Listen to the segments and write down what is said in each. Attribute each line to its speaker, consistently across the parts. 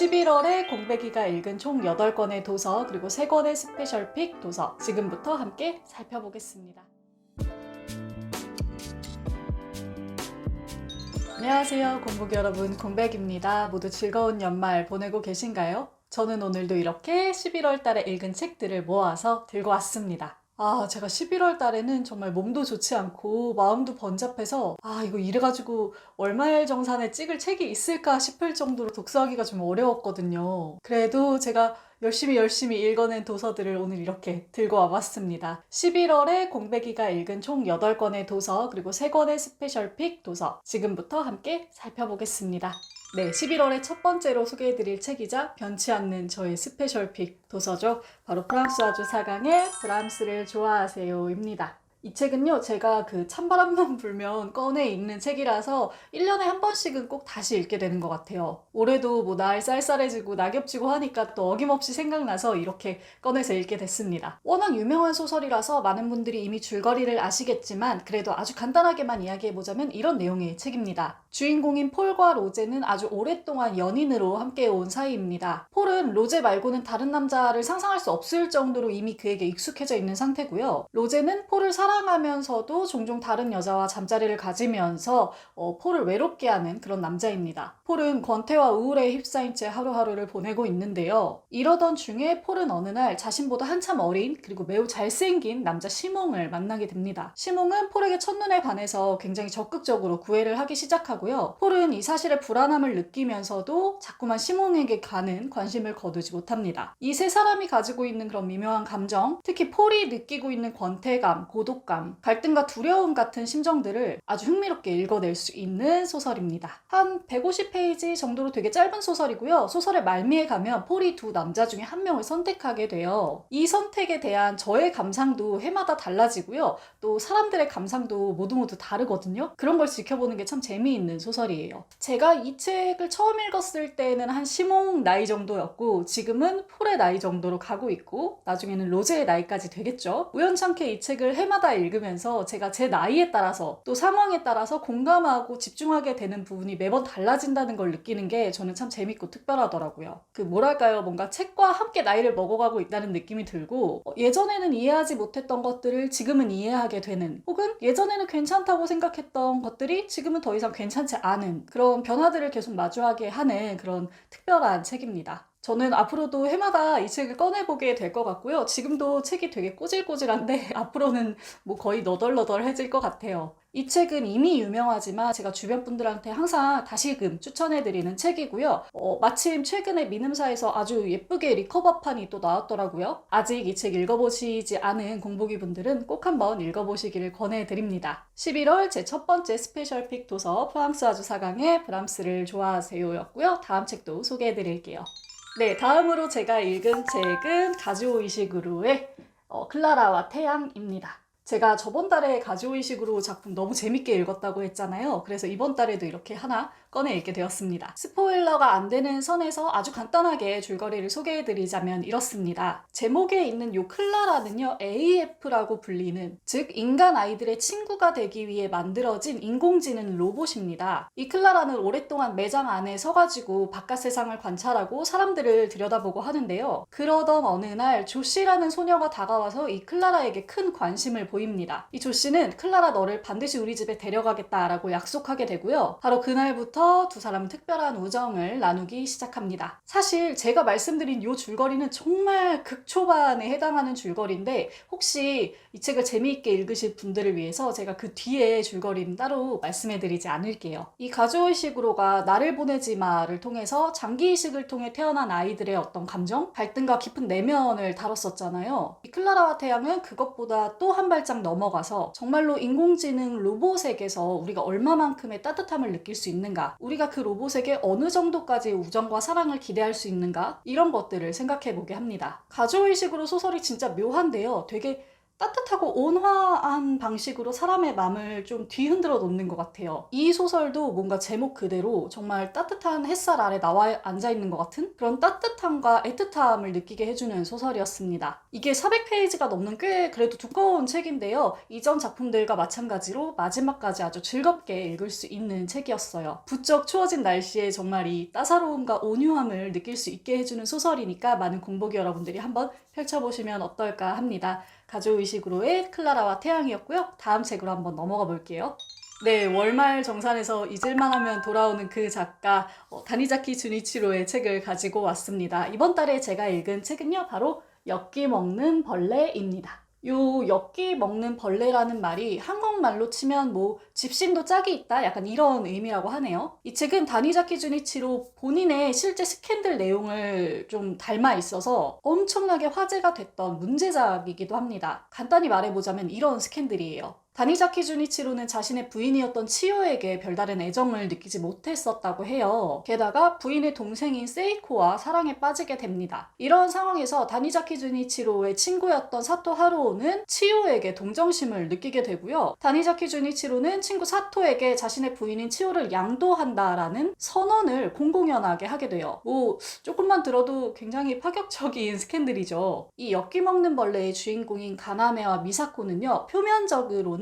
Speaker 1: 11월에 공백이가 읽은 총 8권의 도서 그리고 3권의 스페셜픽 도서 지금부터 함께 살펴보겠습니다. 안녕하세요 공복 여러분, 공백입니다. 모두 즐거운 연말 보내고 계신가요? 저는 오늘도 이렇게 11월 달에 읽은 책들을 모아서 들고 왔습니다. 제가 11월 달에는 정말 몸도 좋지 않고 마음도 번잡해서 이거 이래가지고 월말정산에 찍을 책이 있을까 싶을 정도로 독서하기가 좀 어려웠거든요. 그래도 제가 열심히 읽어낸 도서들을 오늘 이렇게 들고 와봤습니다. 11월에 공백이가 읽은 총 8권의 도서 그리고 3권의 스페셜픽 도서 지금부터 함께 살펴보겠습니다. 네, 11월의 첫 번째로 소개해드릴 책이자 변치 않는 저의 스페셜픽 도서죠. 바로 프랑스 아주 사강의 브람스를 좋아하세요입니다. 이 책은요, 제가 찬바람만 불면 꺼내 읽는 책이라서 1년에 한 번씩은 꼭 다시 읽게 되는 것 같아요. 올해도 날 쌀쌀해지고 낙엽지고 하니까 또 어김없이 생각나서 이렇게 꺼내서 읽게 됐습니다. 워낙 유명한 소설이라서 많은 분들이 이미 줄거리를 아시겠지만 그래도 아주 간단하게만 이야기해보자면 이런 내용의 책입니다. 주인공인 폴과 로제는 아주 오랫동안 연인으로 함께해온 사이입니다. 폴은 로제 말고는 다른 남자를 상상할 수 없을 정도로 이미 그에게 익숙해져 있는 상태고요. 로제는 폴을 사랑하면서도 종종 다른 여자와 잠자리를 가지면서 폴을 외롭게 하는 그런 남자입니다. 폴은 권태와 우울에 휩싸인 채 하루하루를 보내고 있는데요. 이러던 중에 폴은 어느 날 자신보다 한참 어린 그리고 매우 잘생긴 남자 시몽을 만나게 됩니다. 시몽은 폴에게 첫눈에 반해서 굉장히 적극적으로 구애를 하기 시작하고요. 폴은 이 사실에 불안함을 느끼면서도 자꾸만 시몽에게 가는 관심을 거두지 못합니다. 이 세 사람이 가지고 있는 그런 미묘한 감정, 특히 폴이 느끼고 있는 권태감, 고독감, 갈등과 두려움 같은 심정들을 아주 흥미롭게 읽어낼 수 있는 소설입니다. 한 150페이지 정도로 되게 짧은 소설이고요. 소설의 말미에 가면 폴이 두 남자 중에 한 명을 선택하게 돼요. 이 선택에 대한 저의 감상도 해마다 달라지고요. 또 사람들의 감상도 모두 다르거든요. 그런 걸 지켜보는 게 참 재미있는 소설이에요. 제가 이 책을 처음 읽었을 때는 한 시몽 나이 정도였고 지금은 폴의 나이 정도로 가고 있고 나중에는 로제의 나이까지 되겠죠. 우연찮게 이 책을 해마다 읽으면서 제가 제 나이에 따라서 또 상황에 따라서 공감하고 집중하게 되는 부분이 매번 달라진다는 걸 느끼는 게 저는 참 재밌고 특별하더라고요. 뭐랄까요, 뭔가 책과 함께 나이를 먹어가고 있다는 느낌이 들고 예전에는 이해하지 못했던 것들을 지금은 이해하게 되는, 혹은 예전에는 괜찮다고 생각했던 것들이 지금은 더 이상 괜찮지 않은 그런 변화들을 계속 마주하게 하는 그런 특별한 책입니다. 저는 앞으로도 해마다 이 책을 꺼내보게 될 것 같고요. 지금도 책이 되게 꼬질꼬질한데 앞으로는 거의 너덜너덜해질 것 같아요. 이 책은 이미 유명하지만 제가 주변 분들한테 항상 다시금 추천해드리는 책이고요. 마침 최근에 민음사에서 아주 예쁘게 리커버판이 또 나왔더라고요. 아직 이 책 읽어보시지 않은 공복이 분들은 꼭 한번 읽어보시기를 권해드립니다. 11월 제 첫 번째 스페셜픽 도서 프랑스 아주 사강의 브람스를 좋아하세요 였고요. 다음 책도 소개해드릴게요. 네, 다음으로 제가 읽은 책은 가즈오이시구루의 클라라와 태양입니다. 제가 저번 달에 가즈오이시구루 작품 너무 재밌게 읽었다고 했잖아요. 그래서 이번 달에도 이렇게 하나 꺼내 읽게 되었습니다. 스포일러가 안 되는 선에서 아주 간단하게 줄거리를 소개해드리자면 이렇습니다. 제목에 있는 요 클라라는요, AF라고 불리는, 즉 인간 아이들의 친구가 되기 위해 만들어진 인공지능 로봇입니다. 이 클라라는 오랫동안 매장 안에 서가지고 바깥 세상을 관찰하고 사람들을 들여다보고 하는데요. 그러던 어느 날 조씨라는 소녀가 다가와서 이 클라라에게 큰 관심을 보입니다. 이 조씨는 클라라, 너를 반드시 우리 집에 데려가겠다라고 약속하게 되고요. 바로 그날부터 두 사람은 특별한 우정을 나누기 시작합니다. 사실 제가 말씀드린 이 줄거리는 정말 극초반에 해당하는 줄거리인데 혹시 이 책을 재미있게 읽으실 분들을 위해서 제가 그 뒤에 줄거리는 따로 말씀해드리지 않을게요. 이 가즈오이시구로가 나를 보내지 마를 통해서 장기이식을 통해 태어난 아이들의 어떤 감정, 갈등과 깊은 내면을 다뤘었잖아요. 이 클라라와 태양은 그것보다 또 한 발짝 넘어가서 정말로 인공지능 로봇에게서 우리가 얼마만큼의 따뜻함을 느낄 수 있는가, 우리가 그 로봇에게 어느 정도까지의 우정과 사랑을 기대할 수 있는가, 이런 것들을 생각해보게 합니다. 가즈오이시구로 소설이 진짜 묘한데요. 되게 따뜻하고 온화한 방식으로 사람의 마음을 좀 뒤흔들어 놓는 것 같아요. 이 소설도 뭔가 제목 그대로 정말 따뜻한 햇살 아래 나와 앉아있는 것 같은 그런 따뜻함과 애틋함을 느끼게 해주는 소설이었습니다. 이게 400페이지가 넘는 꽤 그래도 두꺼운 책인데요. 이전 작품들과 마찬가지로 마지막까지 아주 즐겁게 읽을 수 있는 책이었어요. 부쩍 추워진 날씨에 정말 이 따사로움과 온유함을 느낄 수 있게 해주는 소설이니까 많은 공복이 여러분들이 한번 펼쳐보시면 어떨까 합니다. 가족의식으로의 클라라와 태양이었고요. 다음 책으로 한번 넘어가 볼게요. 네, 월말 정산에서 잊을만하면 돌아오는 그 작가 다니자키 주니치로의 책을 가지고 왔습니다. 이번 달에 제가 읽은 책은요, 바로 엽기 먹는 벌레입니다. 요 엽기 먹는 벌레라는 말이 한국말로 치면 뭐 집신도 짝이 있다 약간 이런 의미라고 하네요. 이 책은 다니자키 주니치로 본인의 실제 스캔들 내용을 좀 닮아 있어서 엄청나게 화제가 됐던 문제작이기도 합니다. 간단히 말해보자면 이런 스캔들이에요. 다니자키 주니치로는 자신의 부인이었던 치요에게 별다른 애정을 느끼지 못했었다고 해요. 게다가 부인의 동생인 세이코와 사랑에 빠지게 됩니다. 이런 상황에서 다니자키 주니치로의 친구였던 사토 하루오는 치요에게 동정심을 느끼게 되고요. 다니자키 주니치로는 친구 사토에게 자신의 부인인 치요를 양도한다라는 선언을 공공연하게 하게 돼요. 뭐 조금만 들어도 굉장히 파격적인 스캔들이죠. 이 엽기 먹는 벌레의 주인공인 가나메와 미사코는요, 표면적으로는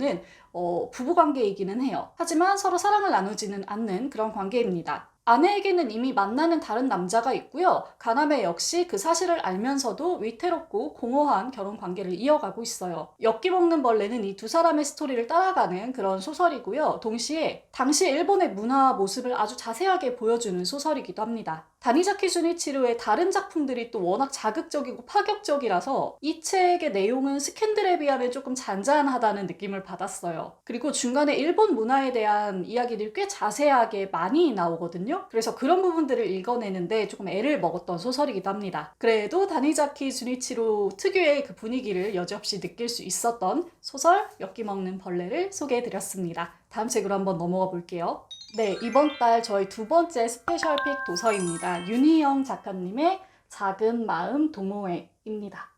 Speaker 1: 부부관계이기는 해요. 하지만 서로 사랑을 나누지는 않는 그런 관계입니다. 아내에게는 이미 만나는 다른 남자가 있고요. 가나메 역시 그 사실을 알면서도 위태롭고 공허한 결혼 관계를 이어가고 있어요. 엽기 먹는 벌레는 이 두 사람의 스토리를 따라가는 그런 소설이고요. 동시에 당시 일본의 문화 모습을 아주 자세하게 보여주는 소설이기도 합니다. 다니자키 주니치로의 다른 작품들이 또 워낙 자극적이고 파격적이라서 이 책의 내용은 스캔들에 비하면 조금 잔잔하다는 느낌을 받았어요. 그리고 중간에 일본 문화에 대한 이야기들이 꽤 자세하게 많이 나오거든요. 그래서 그런 부분들을 읽어내는데 조금 애를 먹었던 소설이기도 합니다. 그래도 다니자키 주니치로 특유의 그 분위기를 여지없이 느낄 수 있었던 소설 엽기 먹는 벌레를 소개해드렸습니다. 다음 책으로 한번 넘어가 볼게요. 네, 이번 달 저희 두 번째 스페셜픽 도서입니다. 윤희영 작가님의 작은 마음 동호회입니다.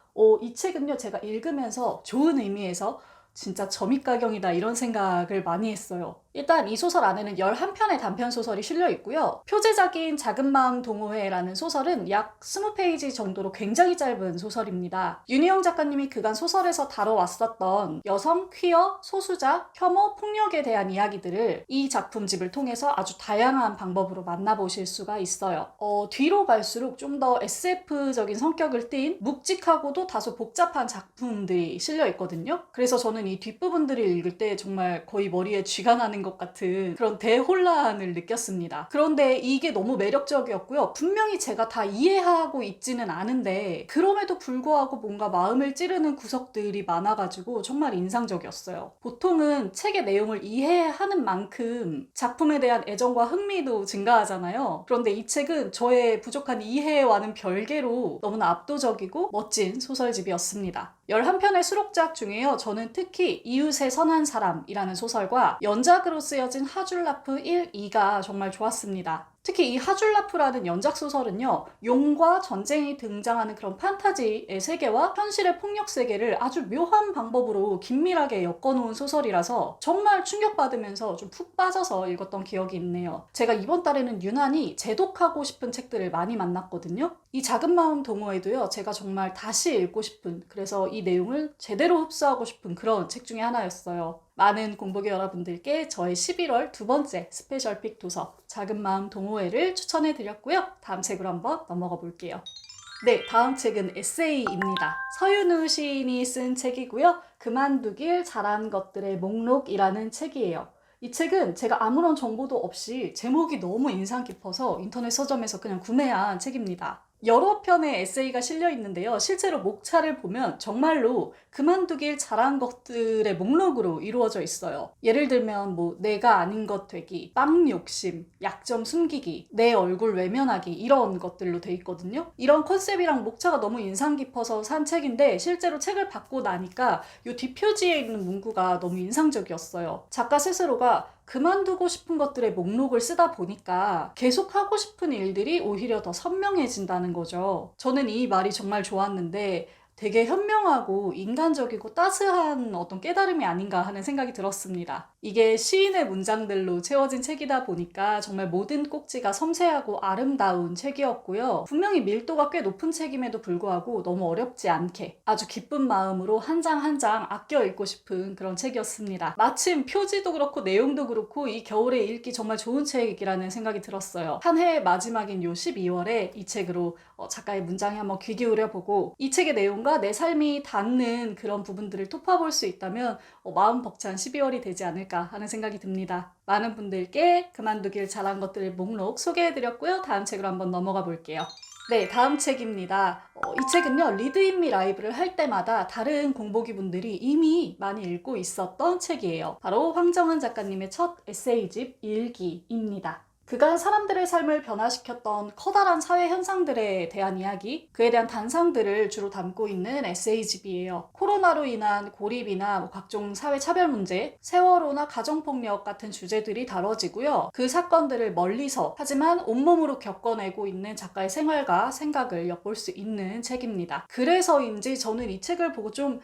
Speaker 1: 이 책은요, 제가 읽으면서 좋은 의미에서 진짜 점입가경이다 이런 생각을 많이 했어요. 일단 이 소설 안에는 11편의 단편소설이 실려 있고요. 표제작인 작은 마음 동호회라는 소설은 약 20페이지 정도로 굉장히 짧은 소설입니다. 윤희영 작가님이 그간 소설에서 다뤄왔었던 여성, 퀴어, 소수자, 혐오, 폭력에 대한 이야기들을 이 작품집을 통해서 아주 다양한 방법으로 만나보실 수가 있어요. 뒤로 갈수록 좀 더 SF적인 성격을 띤 묵직하고도 다소 복잡한 작품들이 실려 있거든요. 그래서 저는 이 뒷부분들을 읽을 때 정말 거의 머리에 쥐가 나는 것 같은 그런 대혼란을 느꼈습니다. 그런데 이게 너무 매력적이었고요. 분명히 제가 다 이해하고 있지는 않은데 그럼에도 불구하고 뭔가 마음을 찌르는 구석들이 많아가지고 정말 인상적이었어요. 보통은 책의 내용을 이해하는 만큼 작품에 대한 애정과 흥미도 증가하잖아요. 그런데 이 책은 저의 부족한 이해와는 별개로 너무나 압도적이고 멋진 소설집이었습니다. 11편의 수록작 중에요. 저는 특히 이웃의 선한 사람이라는 소설과 연작으로 쓰여진 하줄라프 1, 2가 정말 좋았습니다. 특히 이 하줄라프라는 연작 소설은요, 용과 전쟁이 등장하는 그런 판타지의 세계와 현실의 폭력 세계를 아주 묘한 방법으로 긴밀하게 엮어놓은 소설이라서 정말 충격받으면서 좀 푹 빠져서 읽었던 기억이 있네요. 제가 이번 달에는 유난히 재독하고 싶은 책들을 많이 만났거든요. 이 작은 마음 동호회도요, 제가 정말 다시 읽고 싶은, 그래서 이 내용을 제대로 흡수하고 싶은 그런 책 중에 하나였어요. 많은 공복이 여러분들께 저의 11월 두 번째 스페셜픽 도서 작은 마음 동호회를 추천해 드렸고요. 다음 책으로 한번 넘어가 볼게요. 네, 다음 책은 에세이입니다. 서윤우 시인이 쓴 책이고요. 그만두길 잘한 것들의 목록이라는 책이에요. 이 책은 제가 아무런 정보도 없이 제목이 너무 인상 깊어서 인터넷 서점에서 그냥 구매한 책입니다. 여러 편의 에세이가 실려 있는데요. 실제로 목차를 보면 정말로 그만두길 잘한 것들의 목록으로 이루어져 있어요. 예를 들면 뭐 내가 아닌 것 되기, 빵 욕심, 약점 숨기기, 내 얼굴 외면하기 이런 것들로 돼 있거든요. 이런 컨셉이랑 목차가 너무 인상 깊어서 산 책인데 실제로 책을 받고 나니까 이 뒷표지에 있는 문구가 너무 인상적이었어요. 작가 스스로가 그만두고 싶은 것들의 목록을 쓰다 보니까 계속 하고 싶은 일들이 오히려 더 선명해진다는 거죠. 저는 이 말이 정말 좋았는데 되게 현명하고 인간적이고 따스한 어떤 깨달음이 아닌가 하는 생각이 들었습니다. 이게 시인의 문장들로 채워진 책이다 보니까 정말 모든 꼭지가 섬세하고 아름다운 책이었고요. 분명히 밀도가 꽤 높은 책임에도 불구하고 너무 어렵지 않게 아주 기쁜 마음으로 한 장 한 장 아껴 읽고 싶은 그런 책이었습니다. 마침 표지도 그렇고 내용도 그렇고 이 겨울에 읽기 정말 좋은 책이라는 생각이 들었어요. 한 해의 마지막인 요 12월에 이 책으로 작가의 문장에 한번 귀 기울여보고 이 책의 내용과 내 삶이 닿는 그런 부분들을 토파볼 수 있다면 마음 벅찬 12월이 되지 않을까 하는 생각이 듭니다. 많은 분들께 그만두길 잘한 것들을 목록 소개해드렸고요. 다음 책으로 한번 넘어가 볼게요. 네, 다음 책입니다. 이 책은요, 리드 인 미 라이브를 할 때마다 다른 공보기 분들이 이미 많이 읽고 있었던 책이에요. 바로 황정은 작가님의 첫 에세이집 일기입니다. 그간 사람들의 삶을 변화시켰던 커다란 사회 현상들에 대한 이야기, 그에 대한 단상들을 주로 담고 있는 에세이집이에요. 코로나로 인한 고립이나 각종 사회 차별 문제, 세월호나 가정폭력 같은 주제들이 다뤄지고요. 그 사건들을 멀리서 하지만 온몸으로 겪어내고 있는 작가의 생활과 생각을 엿볼 수 있는 책입니다. 그래서인지 저는 이 책을 보고 좀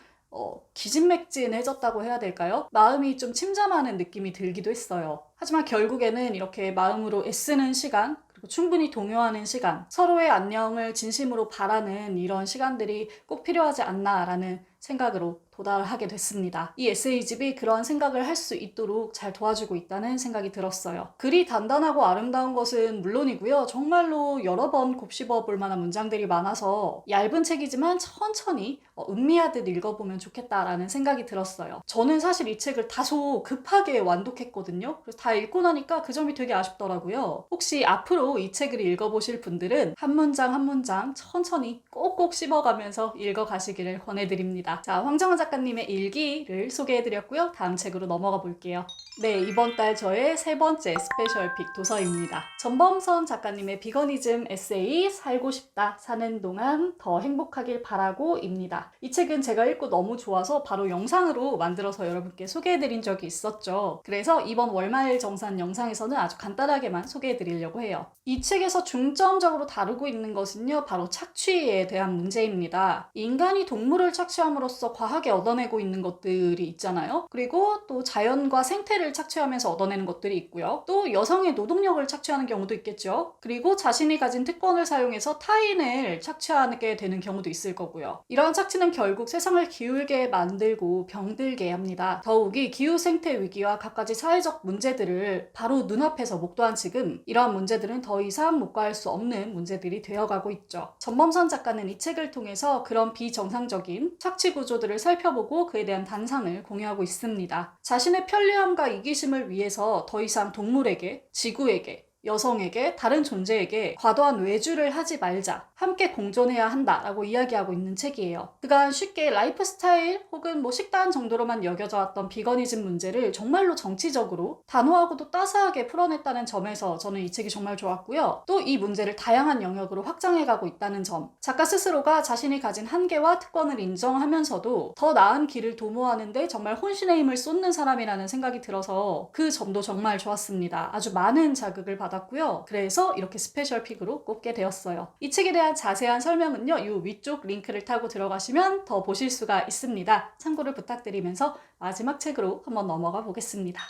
Speaker 1: 기진맥진해졌다고 해야 될까요? 마음이 좀 침잠하는 느낌이 들기도 했어요. 하지만 결국에는 이렇게 마음으로 애쓰는 시간, 그리고 충분히 동요하는 시간, 서로의 안녕을 진심으로 바라는 이런 시간들이 꼭 필요하지 않나라는 생각으로 도달하게 됐습니다. 이 에세이집이 그런 생각을 할 수 있도록 잘 도와주고 있다는 생각이 들었어요. 글이 단단하고 아름다운 것은 물론이고요. 정말로 여러 번 곱씹어 볼 만한 문장들이 많아서 얇은 책이지만 천천히 음미하듯 읽어보면 좋겠다라는 생각이 들었어요. 저는 사실 이 책을 다소 급하게 완독했거든요. 그래서 다 읽고 나니까 그 점이 되게 아쉽더라고요. 혹시 앞으로 이 책을 읽어보실 분들은 한 문장 한 문장 천천히 꼭꼭 씹어가면서 읽어가시기를 권해드립니다. 자, 황정은 작가님의 일기를 소개해드렸고요. 다음 책으로 넘어가 볼게요. 네, 이번 달 저의 세 번째 스페셜픽 도서입니다. 전범선 작가님의 비거니즘 에세이 살고 싶다, 사는 동안 더 행복하길 바라고 입니다. 이 책은 제가 읽고 너무 좋아서 바로 영상으로 만들어서 여러분께 소개해드린 적이 있었죠. 그래서 이번 월말 정산 영상에서는 아주 간단하게만 소개해드리려고 해요. 이 책에서 중점적으로 다루고 있는 것은요, 바로 착취에 대한 문제입니다. 인간이 동물을 착취함으로써 과하게 얻어내고 있는 것들이 있잖아요. 그리고 또 자연과 생태를 착취하면서 얻어내는 것들이 있고요. 또 여성의 노동력을 착취하는 경우도 있겠죠. 그리고 자신이 가진 특권을 사용해서 타인을 착취하게 되는 경우도 있을 거고요. 이러한 착취는 결국 세상을 기울게 만들고 병들게 합니다. 더욱이 기후 생태 위기와 갖가지 사회적 문제들을 바로 눈앞에서 목도한 지금 이러한 문제들은 더 이상 묵과할 수 없는 문제들이 되어가고 있죠. 전범선 작가는 이 책을 통해서 그런 비정상적인 착취 구조들을 살펴보고 그에 대한 단상을 공유하고 있습니다. 자신의 편리함과 이기심을 위해서 더 이상 동물에게, 지구에게, 여성에게, 다른 존재에게 과도한 외주를 하지 말자, 함께 공존해야 한다라고 이야기하고 있는 책이에요. 그간 쉽게 라이프 스타일 혹은 식단 정도로만 여겨져 왔던 비거니즘 문제를 정말로 정치적으로 단호하고도 따스하게 풀어냈다는 점에서 저는 이 책이 정말 좋았고요. 또 이 문제를 다양한 영역으로 확장해가고 있다는 점, 작가 스스로가 자신이 가진 한계와 특권을 인정하면서도 더 나은 길을 도모하는데 정말 혼신의 힘을 쏟는 사람이라는 생각이 들어서 그 점도 정말 좋았습니다. 아주 많은 자극을 받았고요. 그래서 이렇게 스페셜 픽으로 꼽게 되었어요. 이 책에 대한 자세한 설명은요, 이 위쪽 링크를 타고 들어가시면 더 보실 수가 있습니다. 참고를 부탁드리면서 마지막 책으로 한번 넘어가 보겠습니다.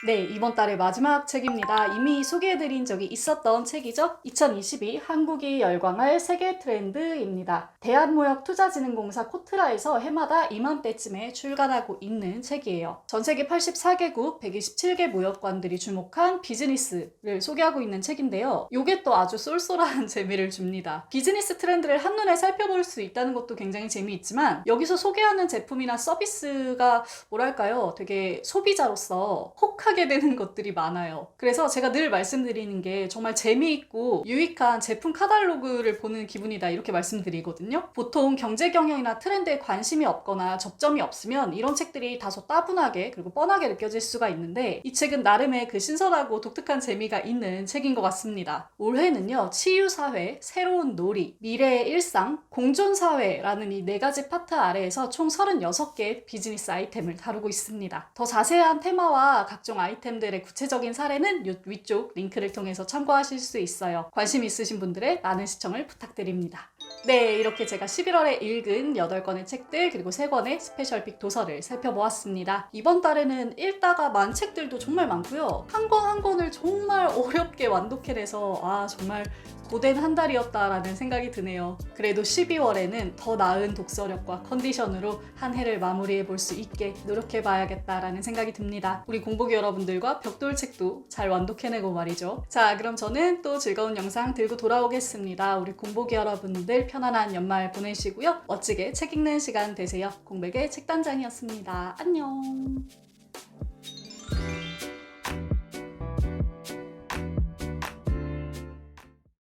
Speaker 1: 네, 이번 달의 마지막 책입니다. 이미 소개해드린 적이 있었던 책이죠. 2022 한국이 열광할 세계 트렌드입니다. 대한무역투자진흥공사 코트라에서 해마다 이맘때쯤에 출간하고 있는 책이에요. 전 세계 84개국 127개 무역관들이 주목한 비즈니스를 소개하고 있는 책인데요. 요게 또 아주 쏠쏠한 재미를 줍니다. 비즈니스 트렌드를 한눈에 살펴볼 수 있다는 것도 굉장히 재미있지만 여기서 소개하는 제품이나 서비스가 뭐랄까요? 되게 소비자로서 혹하게 되는 것들이 많아요. 그래서 제가 늘 말씀드리는 게 정말 재미있고 유익한 제품 카탈로그를 보는 기분이다 이렇게 말씀드리거든요. 보통 경제 경영이나 트렌드에 관심이 없거나 접점이 없으면 이런 책들이 다소 따분하게 그리고 뻔하게 느껴질 수가 있는데 이 책은 나름의 그 신선하고 독특한 재미가 있는 책인 것 같습니다. 올해는요, 치유사회, 새로운 놀이, 미래의 일상, 공존사회라는 이 4가지 파트 아래에서 총 36개 비즈니스 아이템을 다루고 있습니다. 더 자세한 테마와 각종 아이템들의 구체적인 사례는 이 위쪽 링크를 통해서 참고하실 수 있어요. 관심 있으신 분들의 많은 시청을 부탁드립니다. 네, 이렇게 제가 11월에 읽은 8권의 책들 그리고 3권의 스페셜픽 도서를 살펴보았습니다. 이번 달에는 읽다가 만 책들도 정말 많고요. 한 권 한 권을 정말 어렵게 완독해내서 정말 고된 한 달이었다라는 생각이 드네요. 그래도 12월에는 더 나은 독서력과 컨디션으로 한 해를 마무리해 볼 수 있게 노력해 봐야겠다라는 생각이 듭니다. 우리 공복이 여러분들과 벽돌책도 잘 완독해내고 말이죠. 자, 그럼 저는 또 즐거운 영상 들고 돌아오겠습니다. 우리 공복이 여러분들 편안한 연말 보내시고요. 멋지게 책 읽는 시간 되세요. 공백의 책단장이었습니다. 안녕.